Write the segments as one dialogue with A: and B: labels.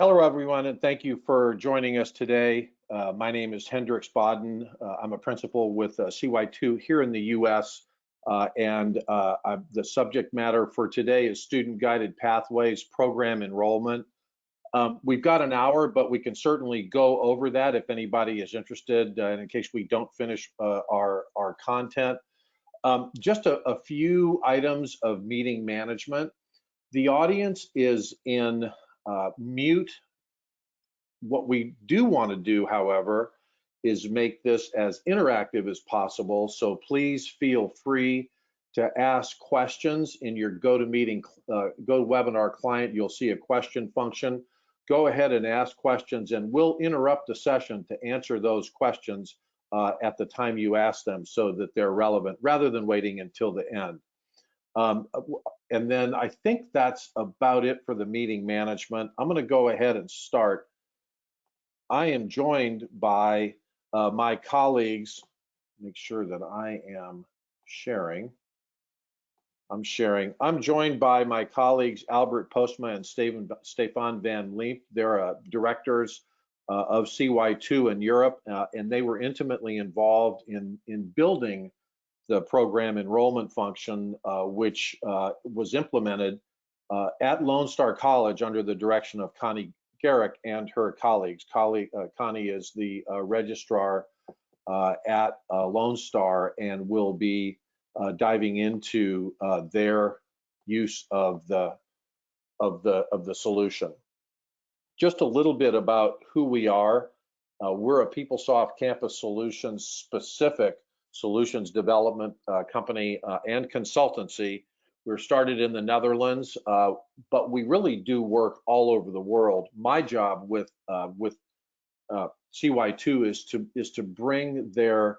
A: Hello, everyone, and thank you for joining us today. My name is 𝗃𝙧𝙖𝙧𝙀. I'm a principal with CY2 here in the U.S., and the subject matter for today is Student Guided Pathways Program Enrollment. We've got an hour, but we can certainly go over that if anybody is interested, and in case we don't finish our content. Just a few items of meeting management. The audience is in mute. What we do want to do, however, is make this as interactive as possible. So please feel free to ask questions in your GoToWebinar client. You'll see a question function. Go ahead and ask questions, and we'll interrupt the session to answer those questions at the time you ask them so that they're relevant, rather than waiting until the end. And then I think that's about it for the meeting management. I'm going to go ahead and start. I am joined by my colleagues. Make sure that I am sharing. I'm sharing. I'm joined by my colleagues Albert Postma and Stefan van Liempt. They're directors of CY2 in Europe, and they were intimately involved in building the program enrollment function, which was implemented at Lone Star College under the direction of Connie Garrick and her colleagues. Connie is the registrar at Lone Star and will be diving into their use of the solution. Just a little bit about who we are. We're a PeopleSoft Campus Solutions specific solutions development company and consultancy. We're started in the Netherlands, but we really do work all over the world. My job with CY2 is to bring their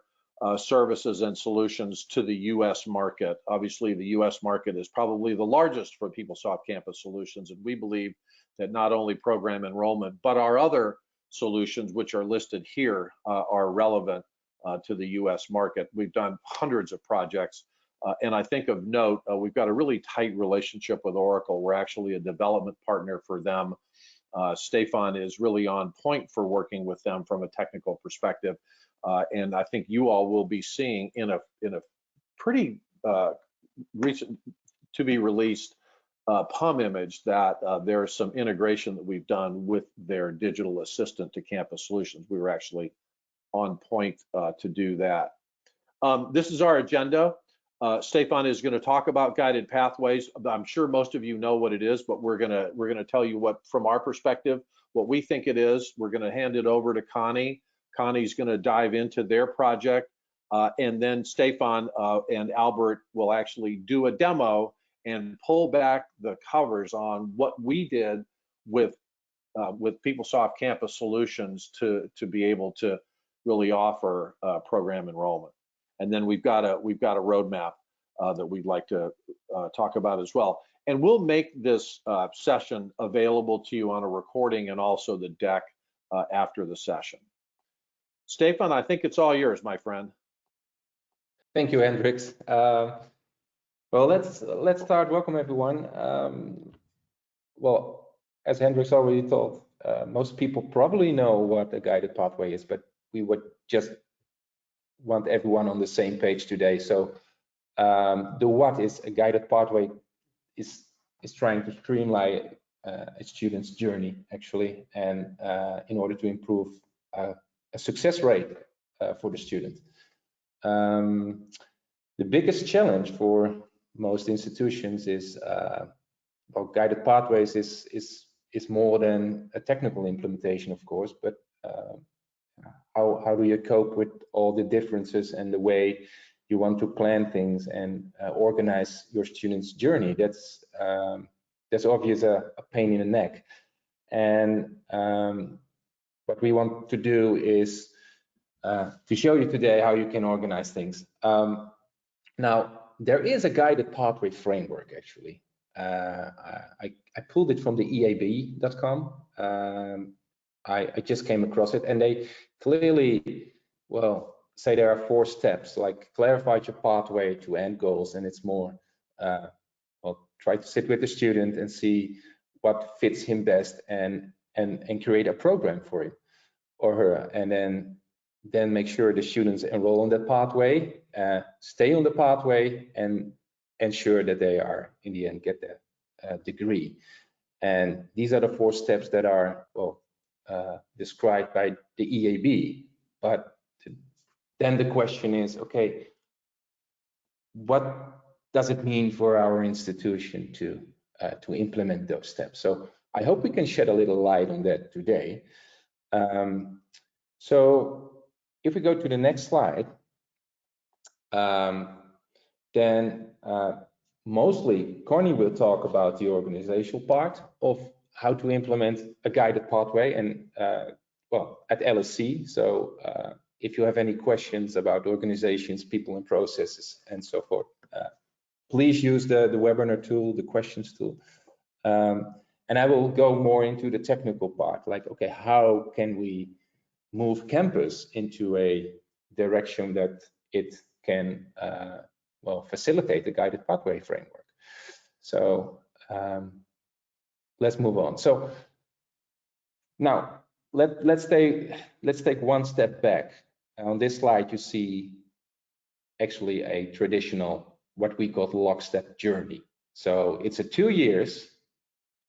A: services and solutions to the U.S. market. Obviously, the U.S. market is probably the largest for PeopleSoft Campus Solutions, and we believe that not only program enrollment, but our other solutions, which are listed here, are relevant to the U.S. market. We've done hundreds of projects, and I think of note, we've got a really tight relationship with Oracle. We're actually a development partner for them. Stefan is really on point for working with them from a technical perspective, and I think you all will be seeing in a pretty recent to be released PUM image that there is some integration that we've done with their digital assistant to Campus Solutions. We were actually on point to do that. This is our agenda. Stefan is going to talk about guided pathways. I'm sure most of you know what it is, but we're gonna tell you what, from our perspective, what we think it is. We're going to hand it over to Connie. Connie's going to dive into their project, and then Stefan and Albert will actually do a demo and pull back the covers on what we did with PeopleSoft Campus Solutions to be able to really offer program enrollment. And then we've got a roadmap that we'd like to talk about as well. And we'll make this session available to you on a recording and also the deck after the session. Stefan, I think it's all yours, my friend.
B: Thank you, 𝗃𝙧𝙖𝙧. Well, let's start. Welcome, everyone. Well, as 𝗃𝙧𝙖 already told, most people probably know what a guided pathway is, but we would just want everyone on the same page today. So the what is a guided pathway is trying to streamline a student's journey, actually, and in order to improve a success rate for the student. The biggest challenge for most institutions is well, guided pathways is more than a technical implementation, of course, but how do you cope with all the differences and the way you want to plan things and organize your students' journey? That's obviously a pain in the neck. And what we want to do is to show you today how you can organize things. Now, there is a guided pathway framework, actually. I pulled it from the EAB.com. I just came across it, and they clearly, well, say there are 4 steps, like clarify your pathway to end goals, and it's more, well, try to sit with the student and see what fits him best and and create a program for him or her, and then make sure the students enroll on that pathway, stay on the pathway, and ensure that they are in the end get the degree. And these are the 4 steps that are described by the EAB. But then the question is, okay, what does it mean for our institution to implement those steps? So I hope we can shed a little light on that today. So if we go to the next slide, then mostly Connie will talk about the organizational part of how to implement a guided pathway and at LSC. So if you have any questions about organizations, people and processes and so forth, please use the webinar tool, the questions tool. And I will go more into the technical part, like, okay, how can we move campus into a direction that it can facilitate the guided pathway framework. So let's move on. So now let's take one step back. On this slide, you see actually a traditional, what we call lockstep journey. So it's a 2 years,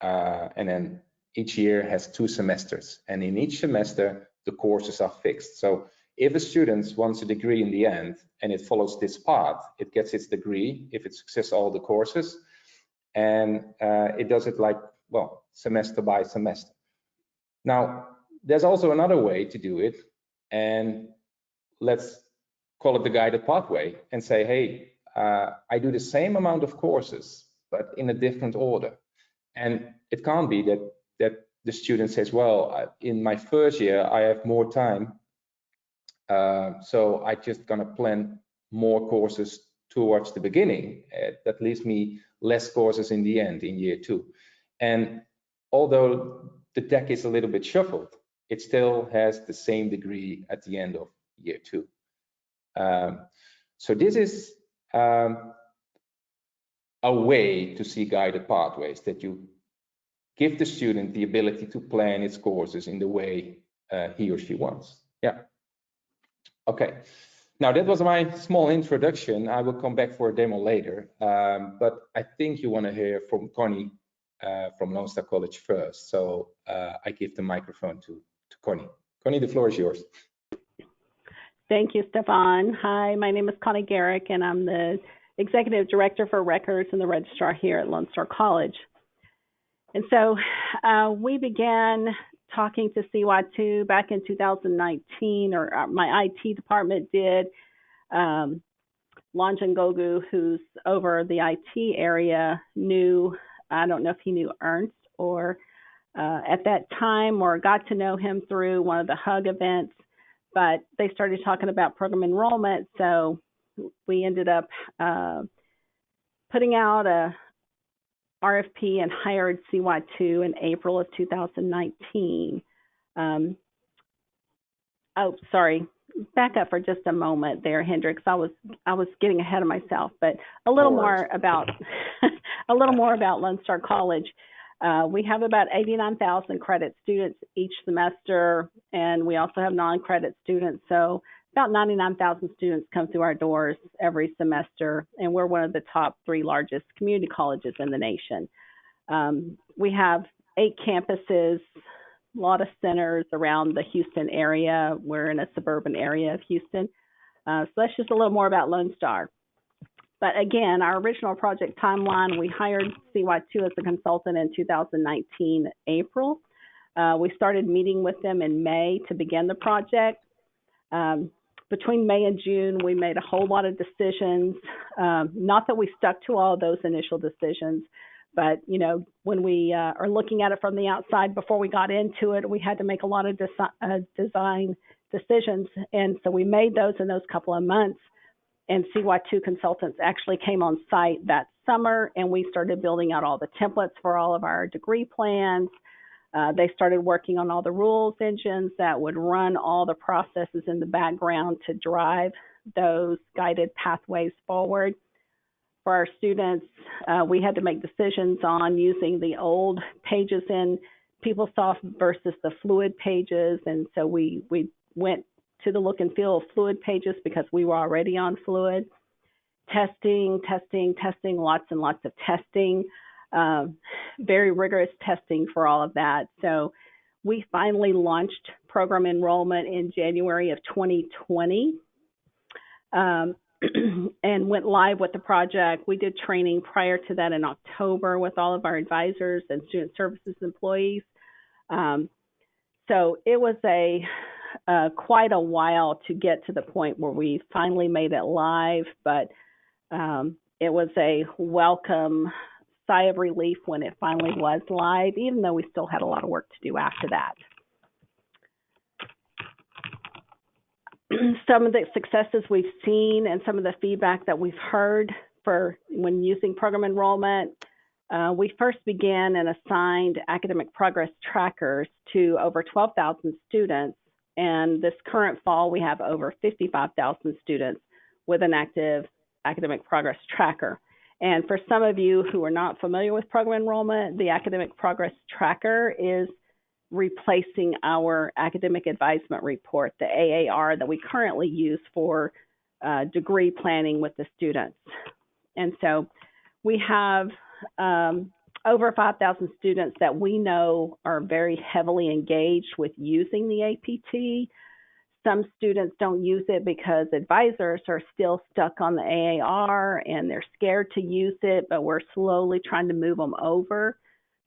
B: and then each year has 2 semesters, and in each semester the courses are fixed. So if a student wants a degree in the end and it follows this path, it gets its degree if it successes all the courses, and it does it like, well, semester by semester. Now, there's also another way to do it, and let's call it the guided pathway and say, hey, I do the same amount of courses, but in a different order. And it can't be that the student says, well, in my first year, I have more time, so I just gonna plan more courses towards the beginning. That leaves me less courses in the end, in year 2. And although the deck is a little bit shuffled, it still has the same degree at the end of year 2. So this is a way to see guided pathways, that you give the student the ability to plan its courses in the way he or she wants. Yeah. Okay. Now that was my small introduction. I will come back for a demo later, but I think you want to hear from Connie from Lone Star College first. So I give the microphone to Connie. Connie, the floor is yours.
C: Thank you, Stefan. Hi, my name is Connie Garrick, and I'm the Executive Director for Records and the Registrar here at Lone Star College. And so we began talking to CY2 back in 2019, or my IT department did. Ladjan Gogu, who's over the IT area, knew, I don't know if he knew Ernst or at that time, or got to know him through one of the HUG events, but they started talking about program enrollment. So we ended up putting out a RFP and hired CY2 in April of 2019. Oh, sorry. Back up for just a moment there, Hendricks. I was getting ahead of myself, but a little more about Lone Star College. We have about 89,000 credit students each semester, and we also have non-credit students. So about 99,000 students come through our doors every semester, and we're one of the top 3 largest community colleges in the nation. We have 8 campuses, a lot of centers around the Houston area. We're in a suburban area of Houston. So that's just a little more about Lone Star. But again, our original project timeline, we hired CY2 as a consultant in 2019, April. We started meeting with them in May to begin the project. Between May and June, we made a whole lot of decisions. Not that we stuck to all of those initial decisions, but you know, when we are looking at it from the outside before we got into it, we had to make a lot of design decisions. And so we made those in those couple of months. And CY2 consultants actually came on site that summer, and we started building out all the templates for all of our degree plans. They started working on all the rules engines that would run all the processes in the background to drive those guided pathways forward. For our students, we had to make decisions on using the old pages in PeopleSoft versus the Fluid pages, and so we went to the look and feel of Fluid pages because we were already on Fluid. Testing, lots and lots of testing, very rigorous testing for all of that. So we finally launched program enrollment in January of 2020 and went live with the project. We did training prior to that in October with all of our advisors and student services employees. So it was quite a while to get to the point where we finally made it live, but it was a welcome sigh of relief when it finally was live, even though we still had a lot of work to do after that. Some of the successes we've seen and some of the feedback that we've heard for when using program enrollment, we first began and assigned academic progress trackers to over 12,000 students, and this current fall we have over 55,000 students with an active academic progress tracker. And for some of you who are not familiar with program enrollment, the academic progress tracker is replacing our academic advisement report, the AAR, that we currently use for degree planning with the students. And so we have over 5,000 students that we know are very heavily engaged with using the APT. Some students don't use it because advisors are still stuck on the AAR and they're scared to use it, but we're slowly trying to move them over.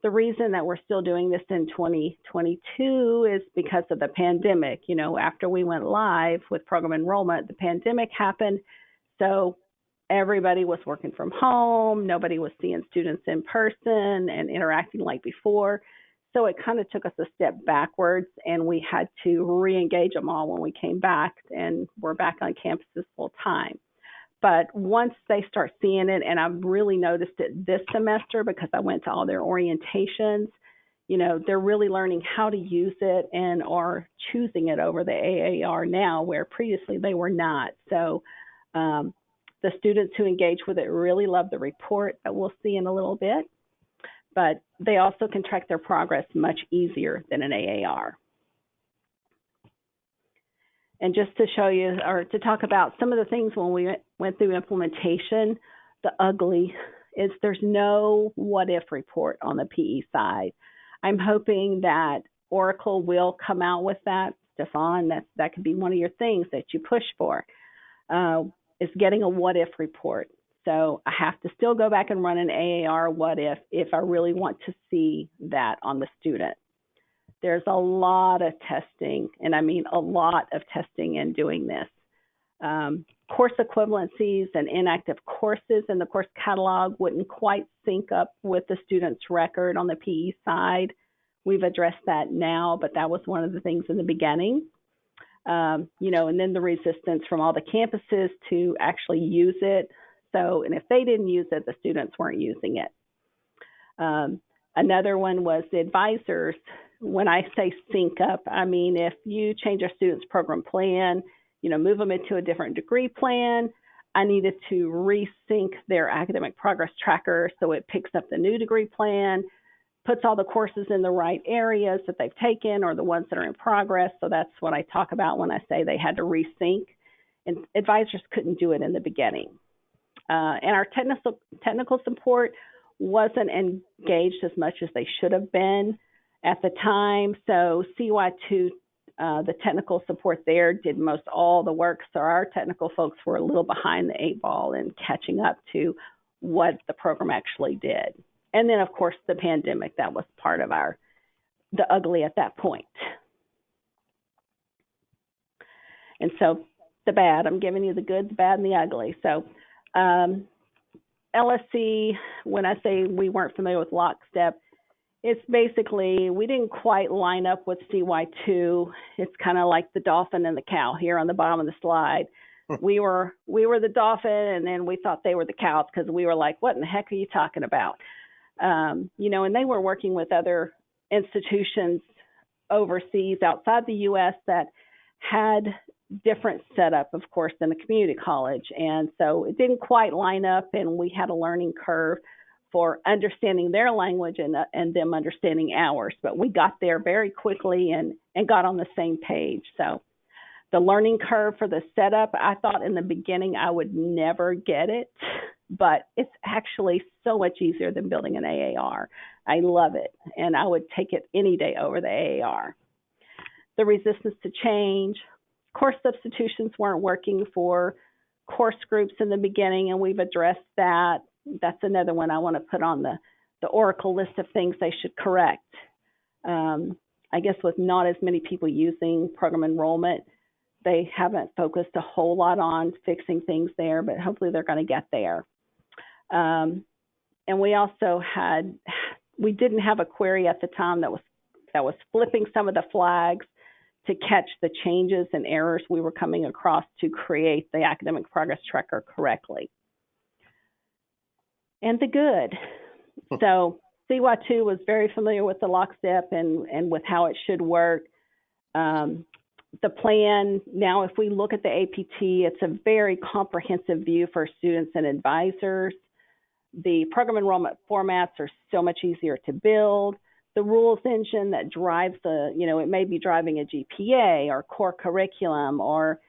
C: The reason that we're still doing this in 2022 is because of the pandemic. You know, after we went live with program enrollment, the pandemic happened. So everybody was working from home. Nobody was seeing students in person and interacting like before. So it kind of took us a step backwards, and we had to re-engage them all when we came back, and we're back on campuses full time. But once they start seeing it, and I've really noticed it this semester because I went to all their orientations, you know, they're really learning how to use it and are choosing it over the AAR now, where previously they were not. So the students who engage with it really love the report that we'll see in a little bit, but they also can track their progress much easier than an AAR. And just to show you, or to talk about some of the things when we went through implementation, the ugly is there's no what if report on the PE side. I'm hoping that Oracle will come out with that. Stefan, that could be one of your things that you push for, is getting a what if report. So I have to still go back and run an AAR what if I really want to see that on the student. There's a lot of testing, and I mean a lot of testing in doing this. Course equivalencies and inactive courses in the course catalog wouldn't quite sync up with the student's record on the PE side. We've addressed that now, but that was one of the things in the beginning. You know, and then the resistance from all the campuses to actually use it. So, and if they didn't use it, the students weren't using it. Another one was the advisors. When I say sync up, I mean if you change a student's program plan, you know, move them into a different degree plan, I needed to resync their academic progress tracker so it picks up the new degree plan, puts all the courses in the right areas that they've taken or the ones that are in progress. So that's what I talk about when I say they had to resync. And advisors couldn't do it in the beginning. And our technical support wasn't engaged as much as they should have been at the time. So CY2, the technical support there, did most all the work. So our technical folks were a little behind the 8 ball in catching up to what the program actually did. And then, of course, the pandemic, that was part of the ugly at that point. And so the bad, I'm giving you the good, the bad, and the ugly. So LSC, when I say we weren't familiar with lockstep, it's basically we didn't quite line up with CY2. It's kind of like the dolphin and the cow here on the bottom of the slide. We were the dolphin, and then we thought they were the cows because we were like, what in the heck are you talking about? You know, and they were working with other institutions overseas outside the U.S. that had different setup, of course, than the community college. And so it didn't quite line up, and we had a learning curve for understanding their language and them understanding ours. But we got there very quickly and got on the same page. So the learning curve for the setup, I thought in the beginning I would never get it, but it's actually so much easier than building an AAR. I love it, and I would take it any day over the AAR. The resistance to change, course substitutions weren't working for course groups in the beginning, and we've addressed that. That's another one I want to put on the Oracle list of things they should correct. I guess with not as many people using program enrollment, they haven't focused a whole lot on fixing things there, but hopefully they're going to get there. And we also we didn't have a query at the time that was flipping some of the flags to catch the changes and errors we were coming across to create the academic progress tracker correctly. And the good. So CY2 was very familiar with the lockstep and with how it should work. The plan, now if we look at the APT, it's a very comprehensive view for students and advisors. The program enrollment formats are so much easier to build. The rules engine that drives it may be driving a GPA or core curriculum, or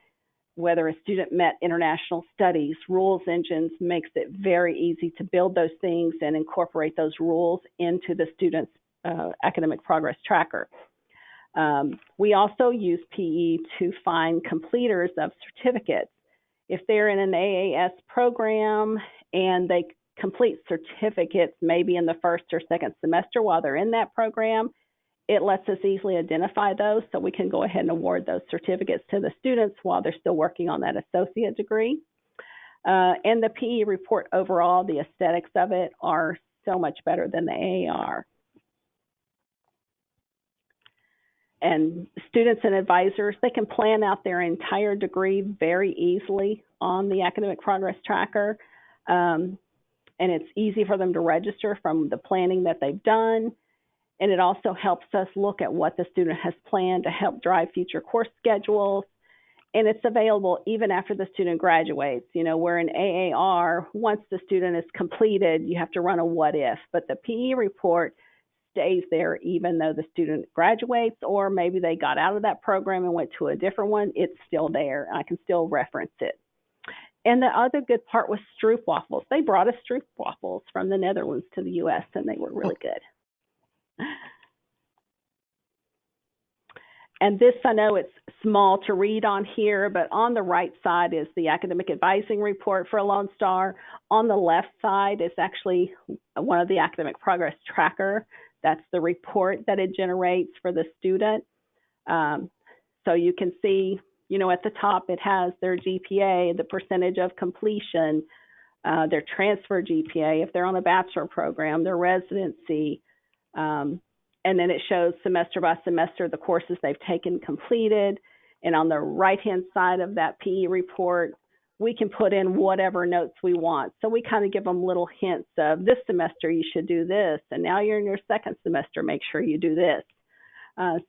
C: whether a student met international studies, rules engines makes it very easy to build those things and incorporate those rules into the student's academic progress tracker. We also use PE to find completers of certificates. If they're in an AAS program and they complete certificates maybe in the first or second semester while they're in that program, it lets us easily identify those so we can go ahead and award those certificates to the students while they're still working on that associate degree. And the PE report overall, the aesthetics of it are so much better than the AAR. And students and advisors, they can plan out their entire degree very easily on the academic progress tracker. And it's easy for them to register from the planning that they've done. And it also helps us look at what the student has planned to help drive future course schedules. And it's available even after the student graduates. Where in AAR, once the student is completed, you have to run a what if. But the PE report stays there even though the student graduates, or maybe they got out of that program and went to a different one. It's still there. I can still reference it. And the other good part was stroopwafels. They brought us stroopwafels from the Netherlands to the U.S., and they were really good. And this, I know it's small to read on here, but on the right side is the academic advising report for a Lone Star. On the left side is actually one of the academic progress tracker. That's the report that it generates for the student. So you can see, at the top, it has their GPA, the percentage of completion, their transfer GPA, if they're on a bachelor program, their residency, and then it shows semester by semester the courses they've taken completed. And on the right-hand side of that PE report, we can put in whatever notes we want. So we kind of give them little hints of this semester you should do this, and now you're in your second semester, make sure you do this.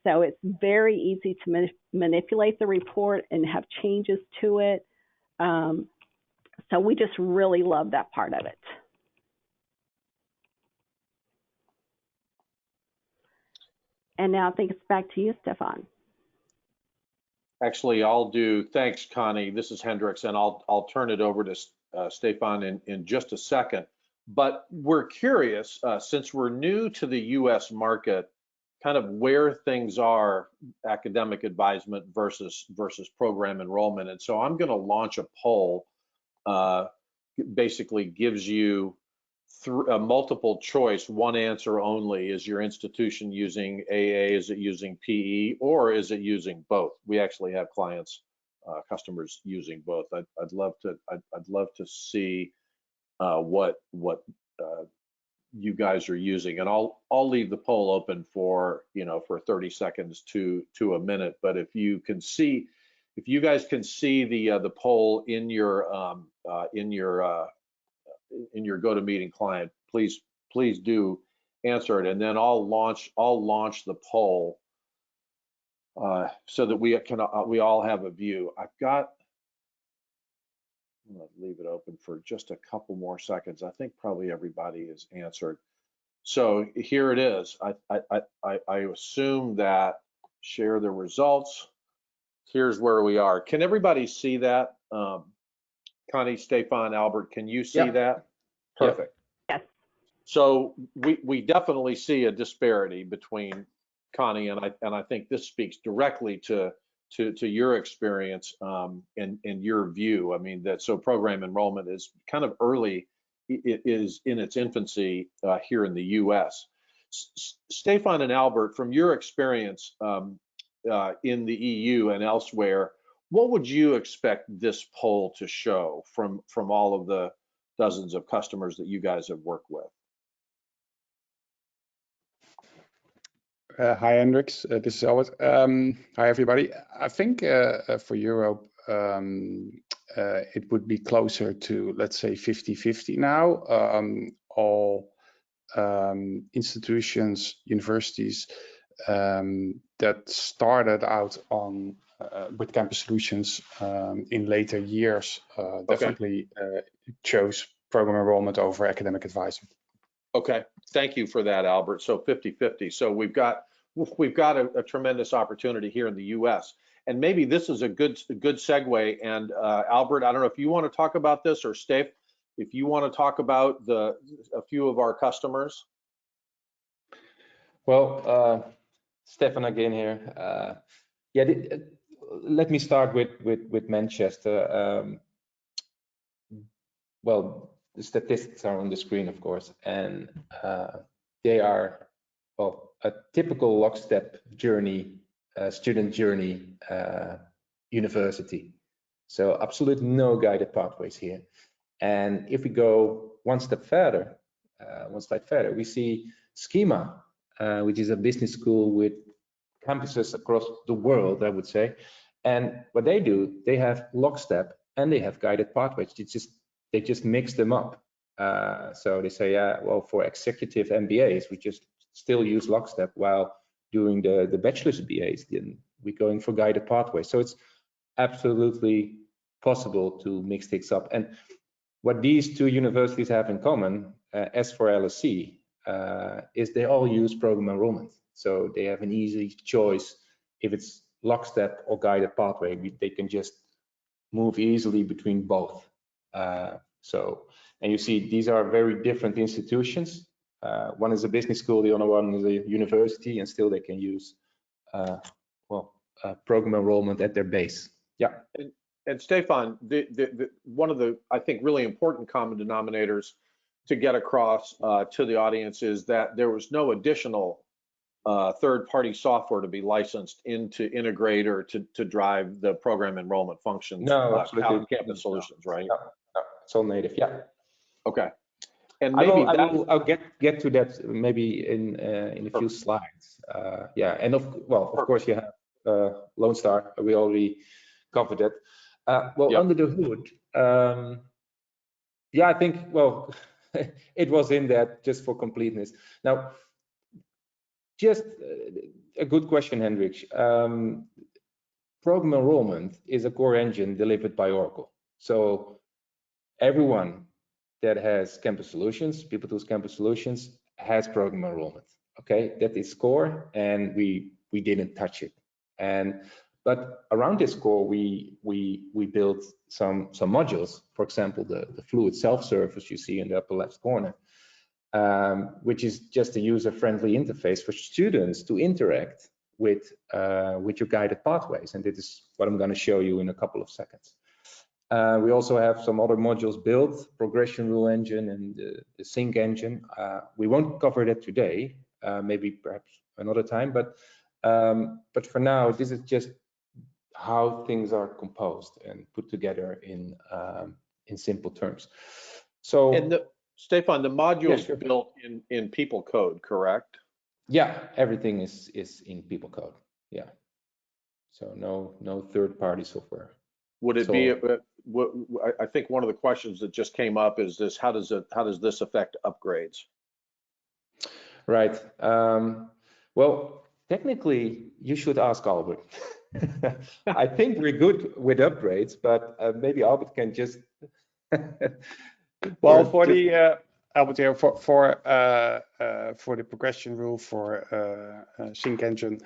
C: So it's very easy to manipulate the report and have changes to it. So we just really love that part of it. And now I think it's back to you, Stefan.
A: Actually, thanks, Connie. This is Hendricks, and I'll turn it over to Stefan in just a second. But we're curious, since we're new to the U.S. market, kind of where things are, academic advisement versus program enrollment. And so I'm going to launch a poll. Basically gives you a multiple choice, one answer only. Is your institution using AA? Is it using PE? Or is it using both? We actually have clients, customers using both. I'd love to see what you guys are using, and I'll leave the poll open for 30 seconds to a minute. But if you guys can see the poll in your GoToMeeting client, please do answer it, and then I'll launch the poll so that we all have a view. I've got I'm going to leave it open for just a couple more seconds. I think probably everybody is answered. So here it is. I assume that share the results. Here's where we are. Can everybody see that? Connie, Stefan, Albert, can you see that? Perfect.
C: Yes.
A: So we definitely see a disparity between Connie and I think this speaks directly to your experience and your view. I mean that so program enrollment is kind of early. It is in its infancy here in the U.S. Stefan and Albert, from your experience in the EU and elsewhere, what would you expect this poll to show from all of the dozens of customers that you guys have worked with?
D: Hi, Hendricks. This is Albert. Hi, everybody. I think for Europe, it would be closer to, let's say, 50-50 now. All institutions, universities that started out on with campus solutions in later years definitely chose program enrollment over academic advisor.
A: Okay, thank you for that, Albert. So 50-50. So we've got a tremendous opportunity here in the U.S. And maybe this is a good segue. And Albert, I don't know if you want to talk about this, or Steph, if you want to talk about a few of our customers.
B: Well, Stefan again here. Let me start with Manchester. Well, the statistics are on the screen, of course, and they are, well, a typical lockstep journey, student journey university. So absolutely no guided pathways here. And if we go one slide further, we see Schema, which is a business school with campuses across the world, I would say. And what they do, they have lockstep and they have guided pathways. They just mix them up. So they say, well, for executive MBAs, we just still use lockstep, while doing the bachelor's BAs, then we're going for guided pathways. So it's absolutely possible to mix things up. And what these two universities have in common, as for LSE, is they all use program enrollment. So they have an easy choice. If it's lockstep or guided pathway, they can just move easily between both. And you see, these are very different institutions. One is a business school, the other one is a university, and still they can use program enrollment at their base. Yeah.
A: And Stefan, one of the, I think, really important common denominators to get across to the audience is that there was no additional third-party software to be licensed in to integrate or to drive the program enrollment functions.
B: No, absolutely.
A: Campus solutions, right?
B: No, it's all native. Yeah.
A: Okay. And maybe
B: I'll get to that maybe in a few slides. Yeah, and of course you have Lone Star. We already covered that. Under the hood, I think it was in that just for completeness. Now, just a good question, Hendrik. Program enrollment is a core engine delivered by Oracle. So everyone that has campus solutions, people who use campus solutions, has program enrollment. Okay, that is core, and we didn't touch it. But around this core, we built some modules. For example, the fluid self-service you see in the upper left corner, which is just a user-friendly interface for students to interact with your guided pathways. And this is what I'm going to show you in a couple of seconds. We also have some other modules built, progression rule engine and the sync engine. We won't cover that today, maybe perhaps another time, but for now, this is just how things are composed and put together in simple terms. So,
A: and Stefan, the modules
B: sure.
A: built in people code, correct?
B: Yeah, everything is in people code. Yeah. So no third-party software.
A: Would it be? I think one of the questions that just came up is this: how does this affect upgrades?
B: Right. Well, technically, you should ask Albert. I think we're good with upgrades, but maybe Albert can just
D: Well, for the Albert here, for the progression rule for 𝙤𝙬𝙖𝙧,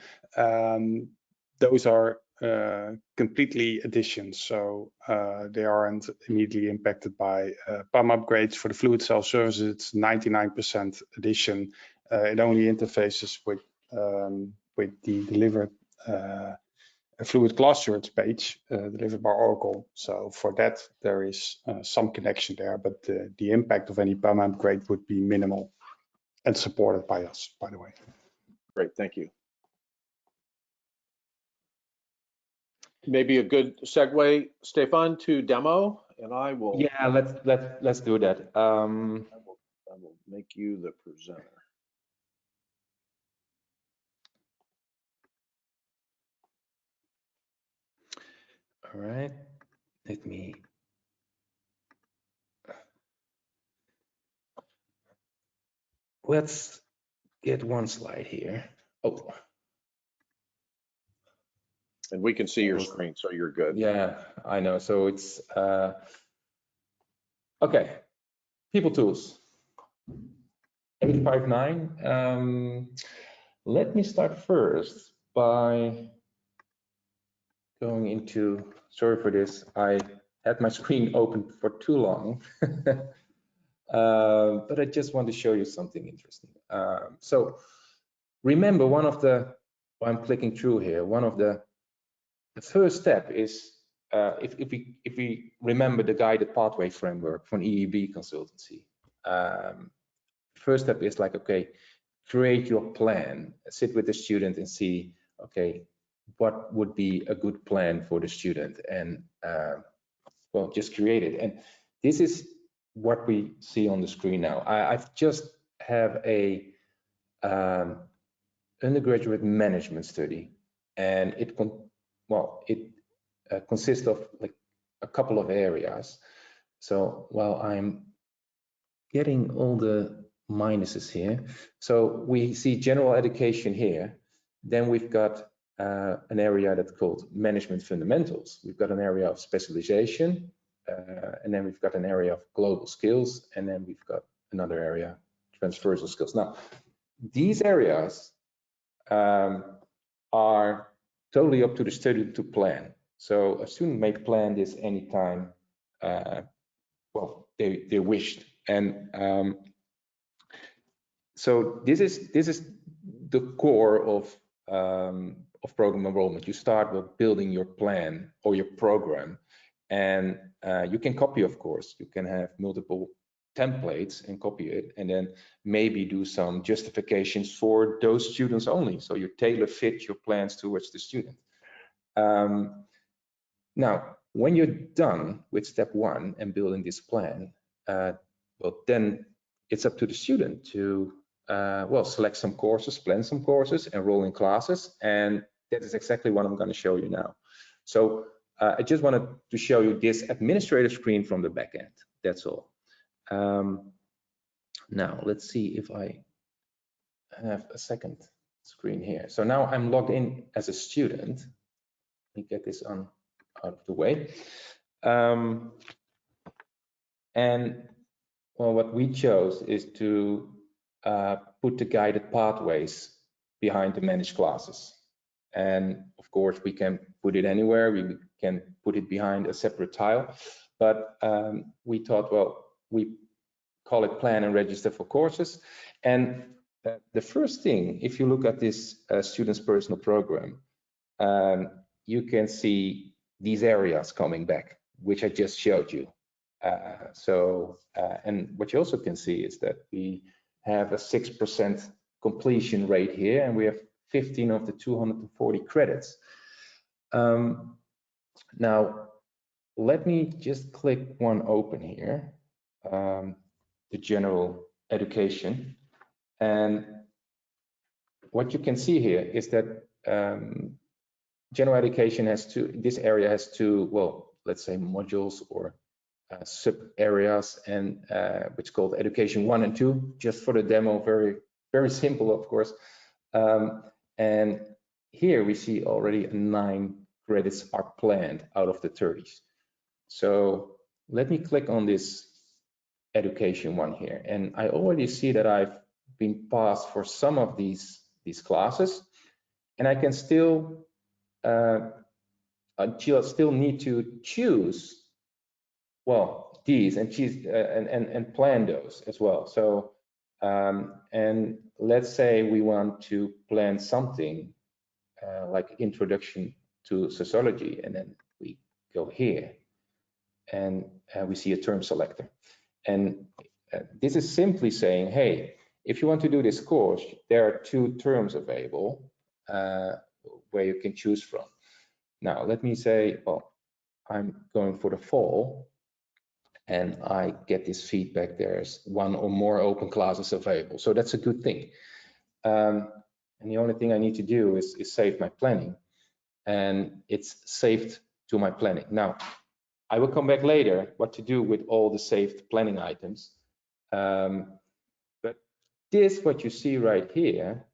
D: those are completely additions, so they aren't immediately impacted by PAM upgrades. For the fluid cell services, it's 99% addition. It only interfaces with the delivered fluid class search page delivered by Oracle. So for that, there is some connection there, but the impact of any PAM upgrade would be minimal and supported by us, by the way.
A: Great, thank you. Maybe a good segue, Stefan, to demo, and I will.
B: Yeah, let's do that.
A: I will make you the presenter.
B: All right, let me. Let's get one slide here. Oh.
A: And we can see your screen, so you're good.
B: Yeah, I know. So it's okay. People tools 859. Let me start first by going into. Sorry for this. I had my screen open for too long, but I just want to show you something interesting. So remember, one of the. I'm clicking through here. One of the first step is if we remember the guided pathway framework from EEB consultancy. First step is like, okay, create your plan, sit with the student and see, okay, what would be a good plan for the student, and well, just create it. And this is what we see on the screen now. I've just have a undergraduate management study, and it consists of like a couple of areas. So while I'm getting all the minuses here, so we see general education here, then we've got an area that's called management fundamentals. We've got an area of specialization, and then we've got an area of global skills, and then we've got another area, transversal skills. Now, these areas are totally up to the student to plan. So a student may plan this anytime, well, they wished. And so this is the core of program enrollment. You start with building your plan or your program, and you can copy, of course. You can have multiple templates and copy it, and then maybe do some justifications for those students only. So you tailor fit your plans towards the student. Now, when you're done with step one and building this plan, well, then it's up to the student to well, select some courses, plan some courses, enroll in classes, and that is exactly what I'm going to show you now. So I just wanted to show you this administrative screen from the back end. That's all. Now let's see if I have a second screen here. So now I'm logged in as a student. Let me get this out of the way. And well, what we chose is to put the guided pathways behind the managed classes. And of course, we can put it anywhere. We can put it behind a separate tile. But we thought, well, we call it plan and register for courses. And the first thing, if you look at this student's personal program, you can see these areas coming back, which I just showed you. And what you also can see is that we have a 6% completion rate here, and we have 15 of the 240 credits. Now, let me just click one open here, the general education. And what you can see here is that general education has this area has two, well, let's say modules or sub areas, and which is called education 1 and 2, just for the demo, very simple, of course. And here we see already 9 credits are planned out of the 30s. So let me click on this education one here, and I already see that I've been passed for some of these classes, and I can still still need to choose, well, these and choose and plan those as well. So and let's say we want to plan something like introduction to sociology, and then we go here and we see a term selector, and this is simply saying, hey, if you want to do this course, there are 2 terms available where you can choose from. Now let me say, well, I'm going for the fall, and I get this feedback, there's 1 or more open classes available, so that's a good thing. And the only thing I need to do is save my planning, and it's saved to my planning. Now, I will come back later what to do with all the saved planning items. But this, what you see right here,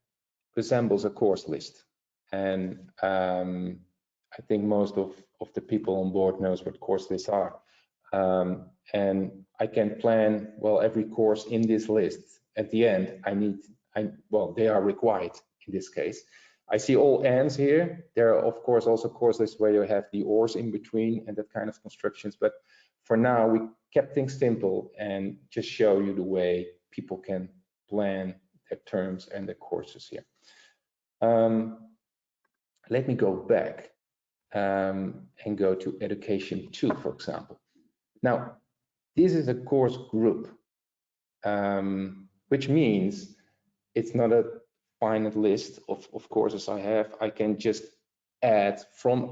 B: resembles a course list. And I think most of the people on board knows what course lists are. And I can plan, well, every course in this list. At the end, well, they are required in this case. I see all ands here. There are, of course, also course lists where you have the ors in between and that kind of constructions. But for now, we kept things simple and just show you the way people can plan their terms and their courses here. Let me go back and go to education 2, for example. Now, this is a course group, which means it's not a finite list of courses I have. I can just add from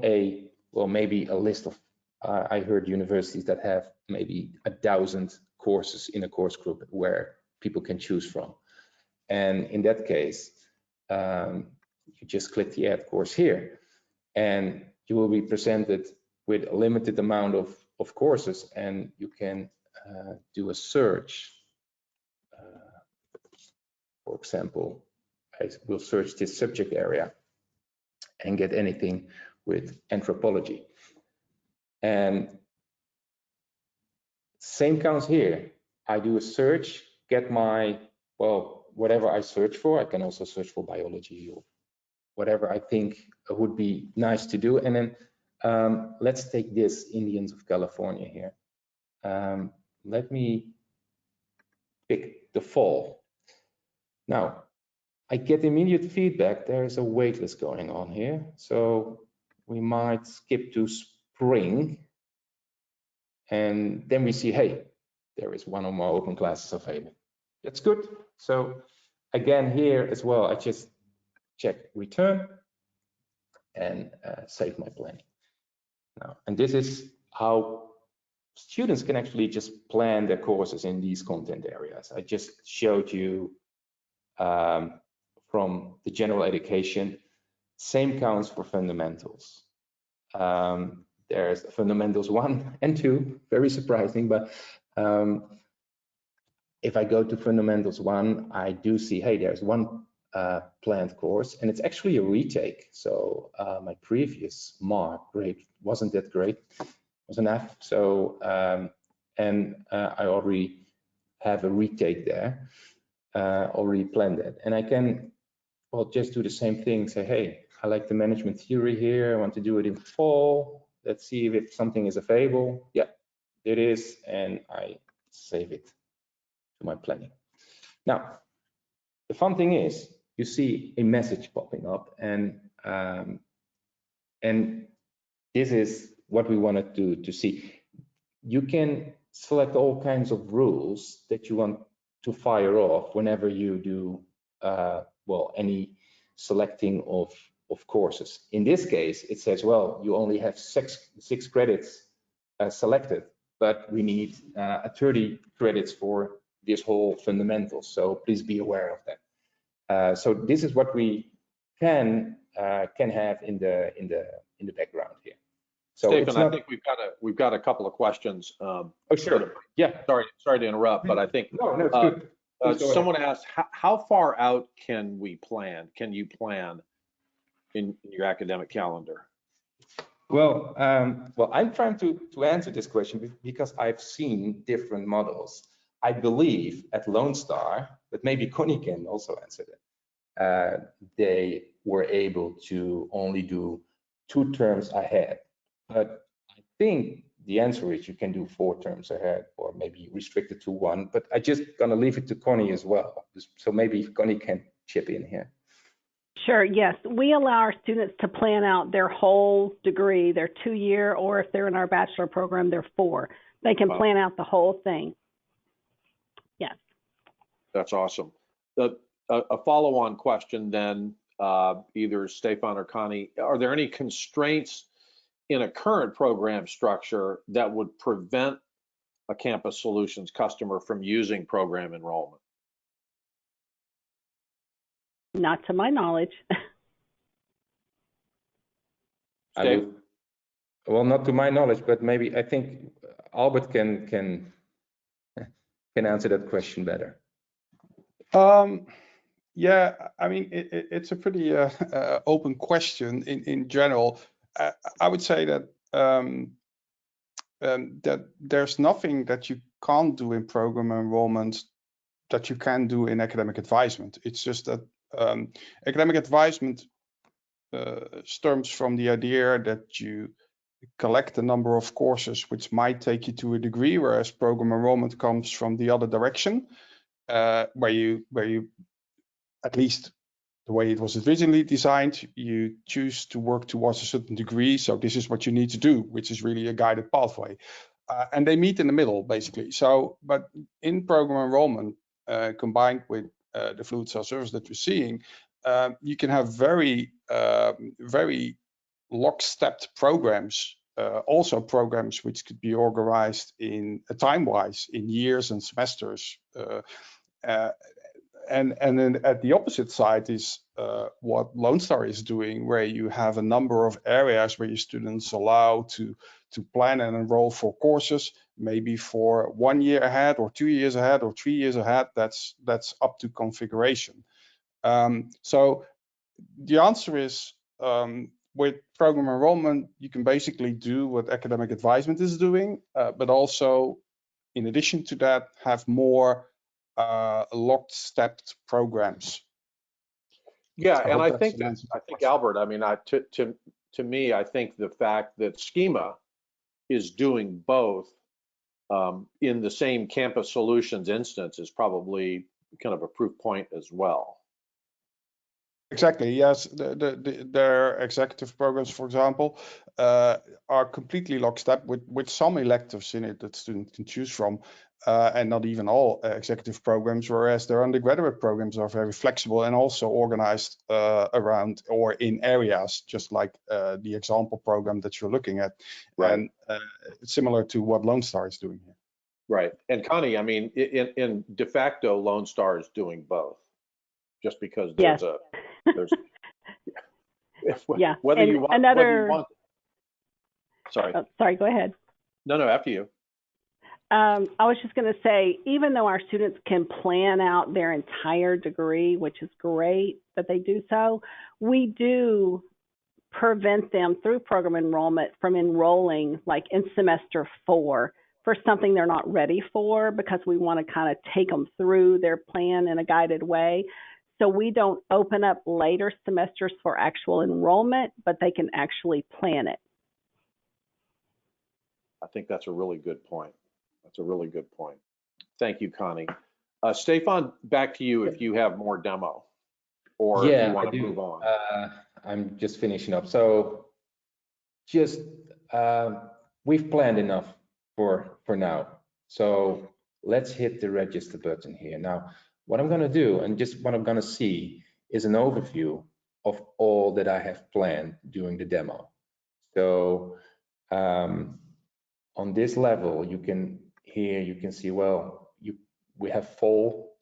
B: well, maybe a list of, I heard universities that have maybe 1,000 courses in a course group where people can choose from. And in that case, you just click the add course here, and you will be presented with a limited amount of courses, and you can do a search. For example, I will search this subject area and get anything with anthropology. And same counts here. I do a search, get my, well, whatever I search for. I can also search for biology or whatever I think would be nice to do. And then let's take this Indians of California here. Let me pick the fall. Now, I get immediate feedback. There is a waitlist going on here. So we might skip to spring. And then we see, hey, there is 1 or more open classes available. That's good. So again, here as well, I just check return and save my planning. Now, and this is how students can actually just plan their courses in these content areas. I just showed you from the general education. Same counts for fundamentals. There's fundamentals 1 and 2, very surprising, but if I go to fundamentals 1, I do see, hey, there's 1 planned course, and it's actually a retake. So my previous mark grade wasn't that great, it was an F. So and I already have a retake there, already planned it, and I can, well, just do the same thing. Say, hey, I like the management theory here. I want to do it in fall. Let's see if something is available. Yeah, it is, and I save it to my planning. Now, the fun thing is, you see a message popping up, and this is what we wanted to see. You can select all kinds of rules that you want to fire off whenever you do, well, any selecting of courses. In this case, it says, well, you only have six credits selected, but we need 30 credits for this whole fundamentals. So please be aware of that. So this is what we can have in the background here. So
A: Stefan, I think we've got a couple of questions.
B: Oh, sure. Yeah.
A: Sorry to interrupt, but I think
B: no, it's good.
A: Someone asked, how far out can we plan? Can you plan in your academic calendar?
B: Well, I'm trying to answer this question because I've seen different models. I believe at Lone Star, but maybe Connie can also answer that. They were able to only do 2 terms ahead, but I think the answer is you can do 4 terms ahead, or maybe restrict it to 1. But I just gonna leave it to Connie as well. So maybe Connie can chip in here.
C: Sure, yes. We allow our students to plan out their whole degree, their 2-year, or if they're in our bachelor program, their 4. They can plan out the whole thing. Yes.
A: That's awesome. A follow-on question then, either Stefan or Connie, are there any constraints in a current program structure that would prevent a Campus Solutions customer from using program enrollment?
C: Not to my knowledge.
B: Well, not to my knowledge, but maybe I think Albert can answer that question better.
D: Yeah, I mean, it's a pretty open question in general. I would say that that there's nothing that you can't do in program enrollment that you can do in academic advisement. It's just that academic advisement stems from the idea that you collect a number of courses which might take you to a degree, whereas program enrollment comes from the other direction, where you at least the way it was originally designed, you choose to work towards a certain degree. So this is what you need to do, which is really a guided pathway. And they meet in the middle, basically. So, but in program enrollment, combined with the fluid self-service that you're seeing, you can have very lockstep programs, also programs which could be organized in time-wise in years and semesters. And then at the opposite side is what Lone Star is doing, where you have a number of areas where your students allow to plan and enroll for courses, maybe for 1 year ahead or 2 years ahead or 3 years ahead. That's up to configuration. So the answer is, with program enrollment, you can basically do what academic advisement is doing, but also, in addition to that, have more locked stepped programs.
A: Yeah, and I think Albert, I mean, to me, I think the fact that Schema is doing both in the same Campus Solutions instance is probably kind of a proof point as well.
D: Exactly. Yes, their executive programs, for example, are completely lockstep with some electives in it that students can choose from, and not even all executive programs. Whereas their undergraduate programs are very flexible and also organized around or in areas, just like the example program that you're looking at,
A: right.
D: And similar to what Lone Star is doing here.
A: Right. And Connie, I mean, in de facto, Lone Star is doing both, just because there's there's
C: yeah.
A: Whether
C: and
A: you want, sorry.
C: Oh, sorry, go ahead.
A: No, after you.
C: I was just going to say, even though our students can plan out their entire degree, which is great that they do so, we do prevent them through program enrollment from enrolling like in semester 4 for something they're not ready for, because we want to kind of take them through their plan in a guided way. So we don't open up later semesters for actual enrollment, but they can actually plan it.
A: I think that's a really good point. That's a really good point. Thank you, Connie. Stefan, back to you if you have more demo, or if you want to move on.
B: I'm just finishing up. So just we've planned enough for now. So let's hit the register button here. Now, what I'm going to do, and just what I'm going to see, is an overview of all that I have planned during the demo. So on this level, you can see, well, we have fall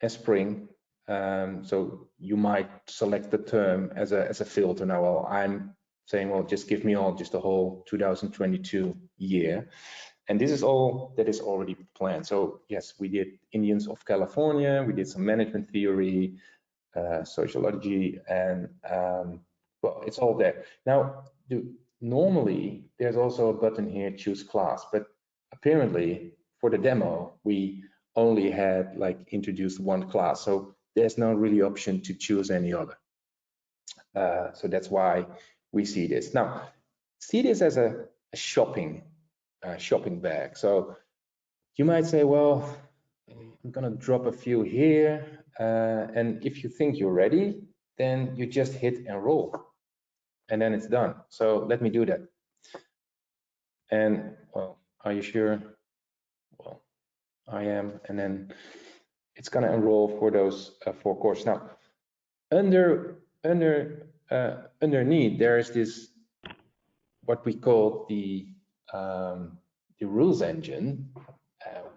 B: and spring. So you might select the term as a filter. Now, well, I'm saying, well, just give me just the whole 2022 year. And this is all that is already planned. So yes, we did Indians of California, we did some management theory, sociology, and well, it's all there. Now, normally there's also a button here, choose class, but apparently for the demo, we only had like introduced one class. So there's no really option to choose any other. So that's why we see this. Now, see this as a shopping bag. So you might say, well, I'm gonna drop a few here. And if you think you're ready, then you just hit enroll and then it's done. So let me do that. And well, are you sure? Well, I am. And then it's gonna enroll for those 4 courses. Now, underneath there is this what we call the rules engine,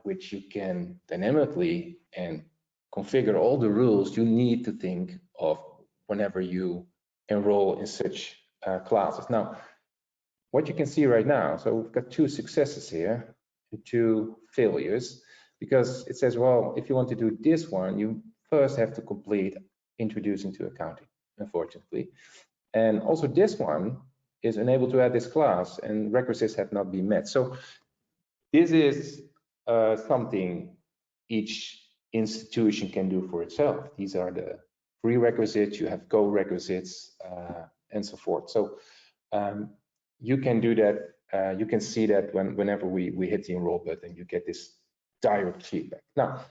B: which you can dynamically and configure all the rules you need to think of whenever you enroll in such classes. Now, what you can see right now, so we've got 2 successes here and 2 failures, because it says, well, if you want to do this one, you first have to complete introducing to accounting, unfortunately. And also this one is unable to add this class and requisites have not been met. So this is something each institution can do for itself. These are the prerequisites, you have co-requisites, and so forth. So you can do that, you can see that whenever we hit the enroll button, you get this direct feedback. Now,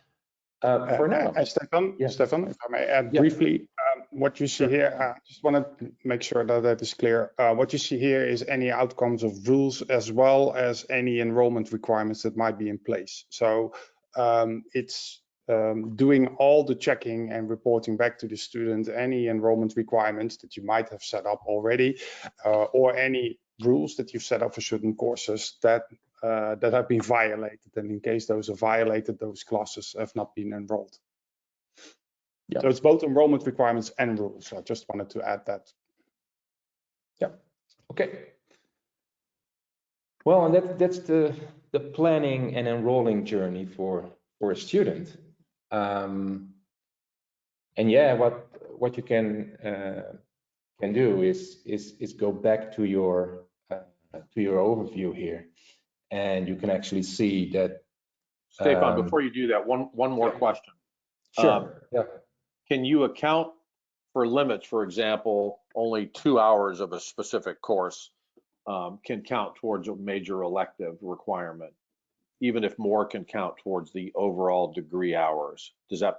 B: for now,
D: Stefan,
B: yeah.
D: Stefan, if I may add
B: Yeah.
D: briefly, what you see
B: Sure.
D: here, I just want to make sure that is clear. What you see here is any outcomes of rules as well as any enrollment requirements that might be in place. So it's doing all the checking and reporting back to the student any enrollment requirements that you might have set up already, or any rules that you've set up for certain courses that have been violated, and in case those are violated, those classes have not been enrolled.
B: Yeah.
D: So it's both enrollment requirements and rules. I just wanted to add that.
B: Yeah. Okay. Well, and that's the planning and enrolling journey for a student. And yeah, what you can do is go back to your overview here, and you can actually see that.
A: Stefan, before you do that, one more question.
B: Sure. Yeah.
A: Can you account for limits? For example, only 2 hours of a specific course can count towards a major elective requirement, even if more can count towards the overall degree hours. Do you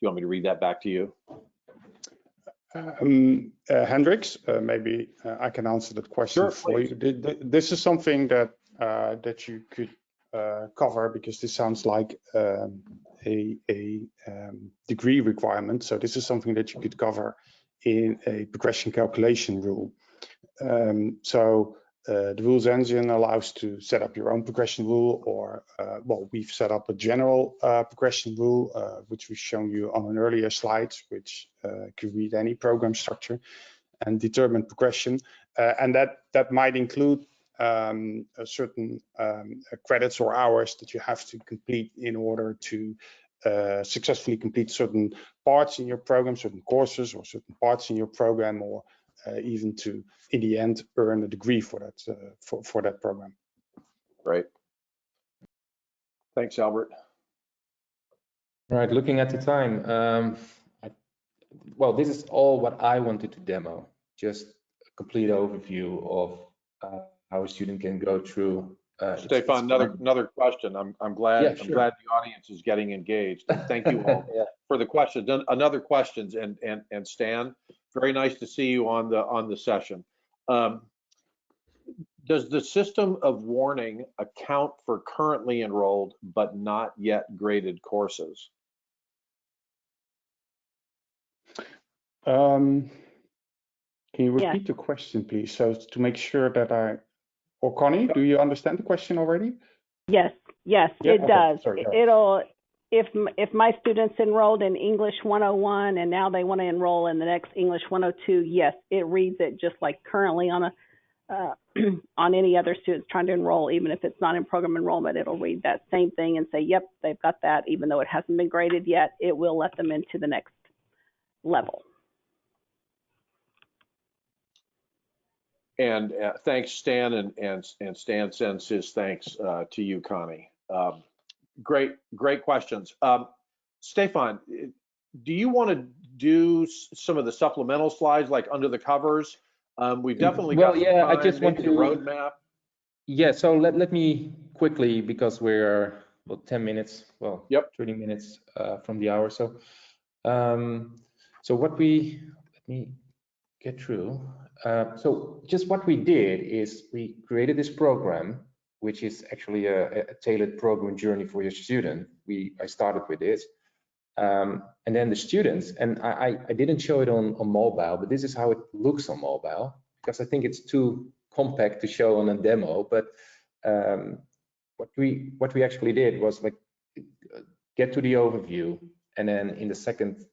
A: want me to read that back to you?
D: Hendricks, maybe I can answer that question for you. This is something that you could cover, because this sounds like a degree requirement. So this is something that you could cover in a progression calculation rule. The rules engine allows to set up your own progression rule, or well, we've set up a general progression rule, which we've shown you on an earlier slide, which could read any program structure and determine progression, and that might include a certain credits or hours that you have to complete in order to successfully complete certain parts in your program, certain courses or certain parts in your program, or even to, in the end, earn a degree for that for that program.
A: Right. Thanks, Albert.
B: Right. Looking at the time, well, this is all what I wanted to demo. Just a complete overview of how a student can go through.
A: Stefan, another question. I'm glad.
B: Yeah, sure.
A: I'm glad the audience is getting engaged. And thank you all
B: yeah.
A: for the questions. Another questions, and Stan, very nice to see you on the session. Does the system of warning account for currently enrolled but not yet graded courses?
D: Can you repeat the question, please? So to make sure that or Connie, do you understand the question already?
C: Yes,
D: Yeah,
C: it
D: okay.
C: does.
D: Sorry,
C: It'll, if my students enrolled in English 101 and now they want to enroll in the next English 102, yes, it reads it just like currently on a on any other students trying to enroll, even if it's not in program enrollment, it'll read that same thing and say, yep, they've got that, even though it hasn't been graded yet. It will let them into the next level.
A: And thanks, Stan, and Stan sends his thanks to you, Connie. Great questions. Stefan, do you want to do some of the supplemental slides, like under the covers? We've definitely got some time,
B: I just want
A: maybe
B: to
A: the roadmap.
B: Yeah, so let me quickly, because we're about 10 minutes, well,
A: Yep.
B: 30 minutes from the hour. So, let me get through. So just what we did is we created this program, which is actually a tailored program journey for your student. I started with this. And then the students, and I didn't show it on mobile, but this is how it looks on mobile, because I think it's too compact to show on a demo. But what we actually did was like get to the overview, and then in the second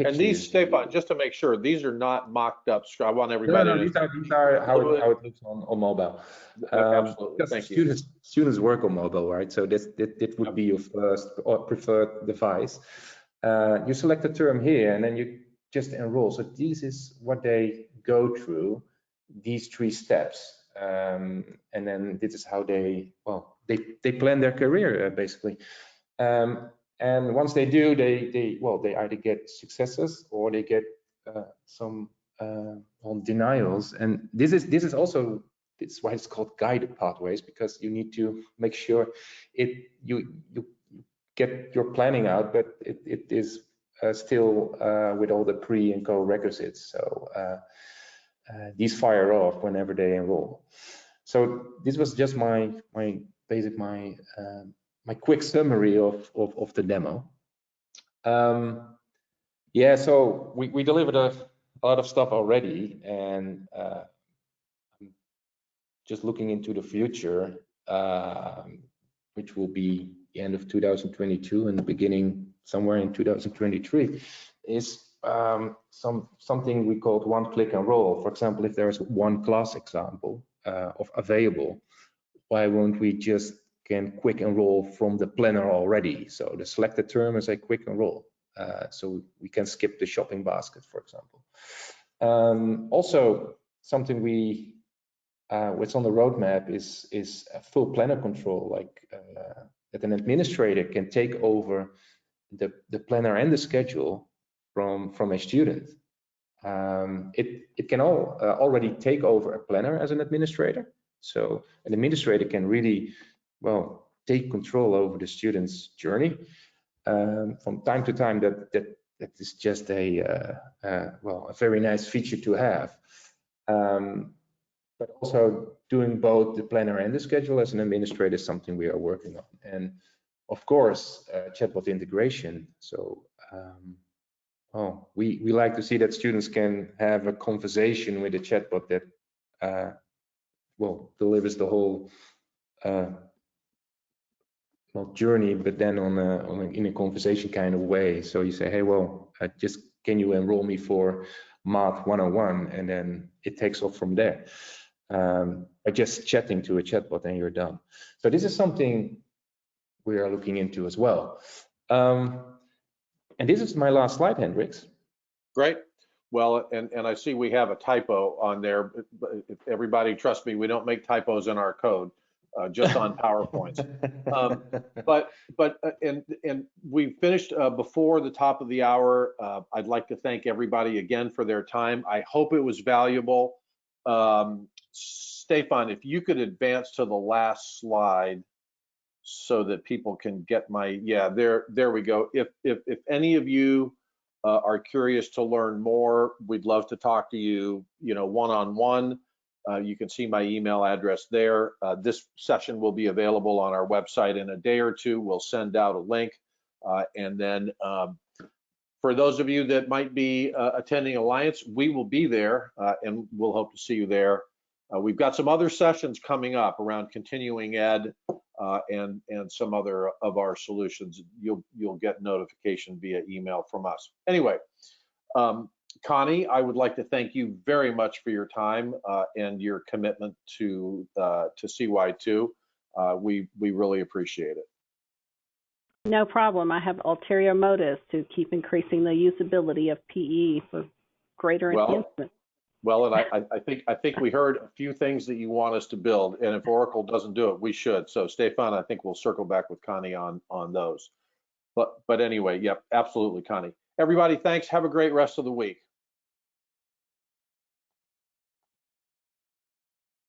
A: and these, Stefan, just to make sure, these are not mocked up. I want everybody
B: no,
A: to.
B: these are how it looks on mobile.
A: Absolutely, thank you.
B: Students work on mobile, right? So that would be your first or preferred device. You select a term here, and then you just enroll. So this is what they go through, these 3 steps, and then this is how they plan their career basically. And once they do, they either get successes or they get some denials. And this is also, it's why it's called guided pathways, because you need to make sure you get your planning out, but it is still with all the pre and co-requisites. So these fire off whenever they enroll. So this was just my quick summary of the demo. Yeah, so we delivered a lot of stuff already, and just looking into the future, which will be the end of 2022 and the beginning somewhere in 2023, is something we called one-click enroll. For example, if there is one class example of available, why won't we just can quick enroll from the planner already? So the selected term is a quick enroll. So we can skip the shopping basket, for example. Also, something what's on the roadmap is a full planner control, like that an administrator can take over the planner and the schedule from a student. It can already take over a planner as an administrator. So an administrator can really, take control over the student's journey. From time to time, that is just a very nice feature to have. But also doing both the planner and the schedule as an administrator is something we are working on. And of course, chatbot integration. So we like to see that students can have a conversation with a chatbot that delivers the whole journey, but then in a conversation kind of way. So you say, hey, just can you enroll me for Math 101, and then it takes off from there. By just chatting to a chatbot, and you're done. So this is something we are looking into as well. And this is my last slide, Hendricks.
A: Great. Well, and I see we have a typo on there. If everybody, trust me, we don't make typos in our code, just on PowerPoints. And we finished before the top of the hour. I'd like to thank everybody again for their time. I hope it was valuable. Stefan, if you could advance to the last slide so that people can get there we go. If any of you are curious to learn more, we'd love to talk to you, one-on-one. You can see my email address there. This session will be available on our website in a day or two. We'll send out a link. And then for those of you that might be attending Alliance, we will be there, and we'll hope to see you there. We've got some other sessions coming up around continuing ed and some other of our solutions. You'll get notification via email from us. Anyway, Connie, I would like to thank you very much for your time and your commitment to CY2. We really appreciate it.
C: No problem. I have ulterior motives to keep increasing the usability of PE for greater enhancement.
A: Well, and I think we heard a few things that you want us to build, and if Oracle doesn't do it, we should. So Stefan, I think we'll circle back with Connie on those. But anyway, yep, absolutely, Connie. Everybody, thanks. Have a great rest of the week.